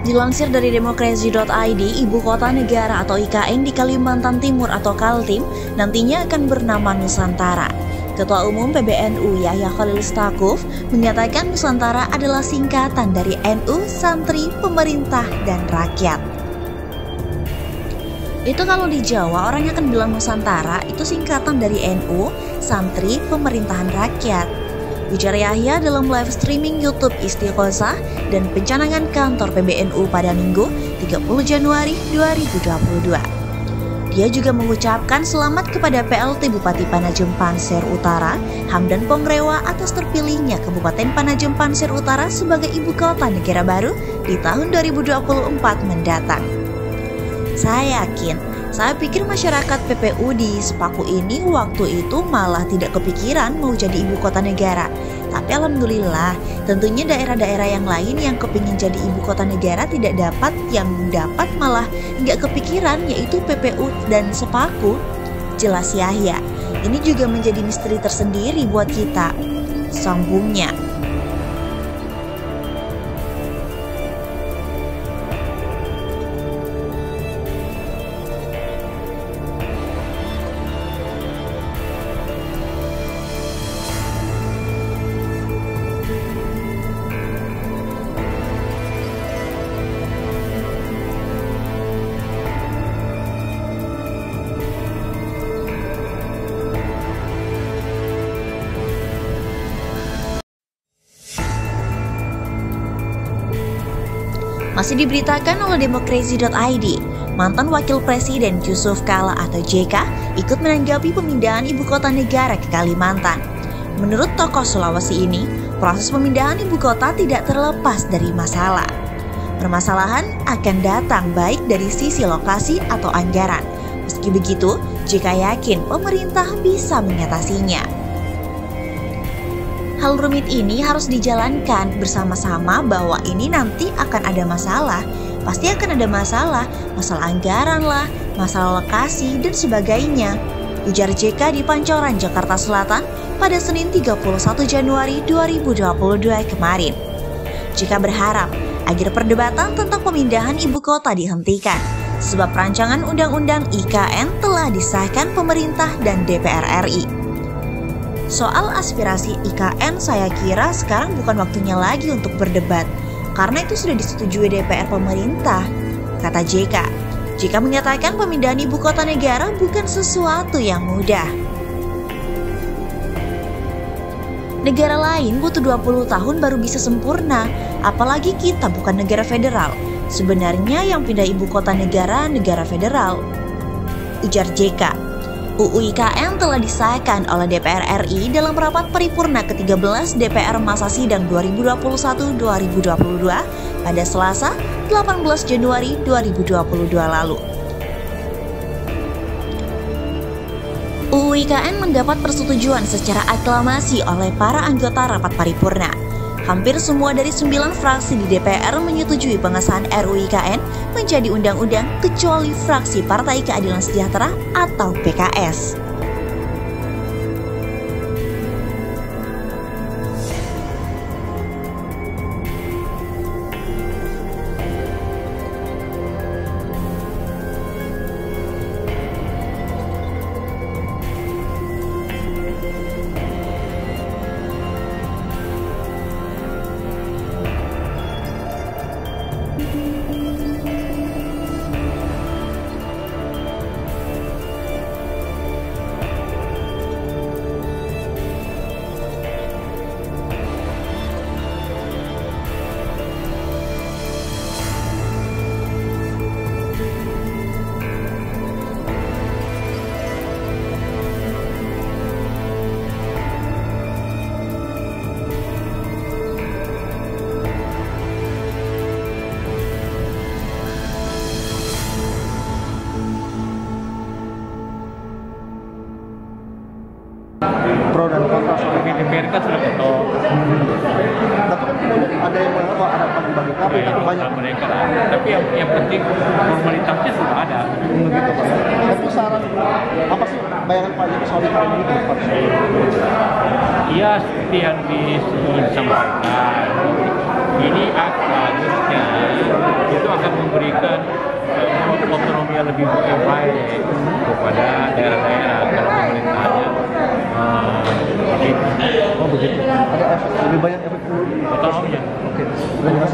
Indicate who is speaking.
Speaker 1: Dilansir dari demokrasi.id, Ibu Kota Negara atau IKN di Kalimantan Timur atau Kaltim nantinya akan bernama Nusantara. Ketua Umum PBNU Yahya Khalil Stakuf menyatakan Nusantara adalah singkatan dari NU, Santri, Pemerintah, dan Rakyat. Itu kalau di Jawa orang akan bilang Nusantara itu singkatan dari NU, Santri, Pemerintahan Rakyat. Ujar Yahya dalam live streaming YouTube Istiqosah dan pencanangan kantor PBNU pada Minggu 30 Januari 2022. Dia juga mengucapkan selamat kepada PLT Bupati Panajem Panser Utara, Hamdan Pongrewa atas terpilihnya Kabupaten Panajem Panser Utara sebagai ibu kota negara baru di tahun 2024 mendatang. Saya pikir masyarakat PPU di Sepaku ini waktu itu malah tidak kepikiran mau jadi ibu kota negara. Tapi alhamdulillah, tentunya daerah-daerah yang lain yang kepingin jadi ibu kota negara tidak dapat, yang dapat malah nggak kepikiran, yaitu PPU dan Sepaku. Jelas Yahya, ini juga menjadi misteri tersendiri buat kita, sambungnya. Masih diberitakan oleh demokrasi.id, mantan Wakil Presiden Yusuf Kala atau JK ikut menanggapi pemindahan ibu kota negara ke Kalimantan. Menurut tokoh Sulawesi ini, proses pemindahan ibu kota tidak terlepas dari masalah. Permasalahan akan datang baik dari sisi lokasi atau anggaran. Meski begitu, JK yakin pemerintah bisa mengatasinya. Hal rumit ini harus dijalankan bersama-sama, bahwa ini nanti akan ada masalah. Pasti akan ada masalah anggaran lah, masalah lokasi, dan sebagainya. Ujar JK di Pancoran, Jakarta Selatan pada Senin 31 Januari 2022 kemarin. JK berharap agar perdebatan tentang pemindahan ibu kota dihentikan, sebab rancangan undang-undang IKN telah disahkan pemerintah dan DPR RI. Soal aspirasi IKN, saya kira sekarang bukan waktunya lagi untuk berdebat, karena itu sudah disetujui DPR pemerintah, kata JK. JK menyatakan pemindahan ibu kota negara bukan sesuatu yang mudah. Negara lain butuh 20 tahun baru bisa sempurna, apalagi kita bukan negara federal. Sebenarnya yang pindah ibu kota negara federal, ujar JK. UU IKN telah disahkan oleh DPR RI dalam rapat paripurna ke-13 DPR masa sidang 2021-2022 pada Selasa 18 Januari 2022 lalu. UU IKN mendapat persetujuan secara aklamasi oleh para anggota rapat paripurna. Hampir semua dari 9 fraksi di DPR menyetujui pengesahan RUU IKN menjadi undang-undang kecuali fraksi Partai Keadilan Sejahtera atau PKS.
Speaker 2: pro dan kontra soal ini.
Speaker 3: DPR kan sudah ketok.
Speaker 2: Tapi kan ada yang menolak, ada bagi kami kan banyak
Speaker 3: mereka. Tapi yang penting formalitasnya sudah ada.
Speaker 2: begitu Pak. Itu saran apa sih bayangan Pak Joko soal ikn ini ke depan?
Speaker 3: Iya, seperti yang disampaikan, ini harusnya itu akan memberikan otonomi yang lebih baik kepada daerah-daerah kalau pemerintahnya begitu.
Speaker 2: Oh begitu. Ada efek lebih banyak efek
Speaker 3: otonominya.
Speaker 2: Oke. Terima kasih.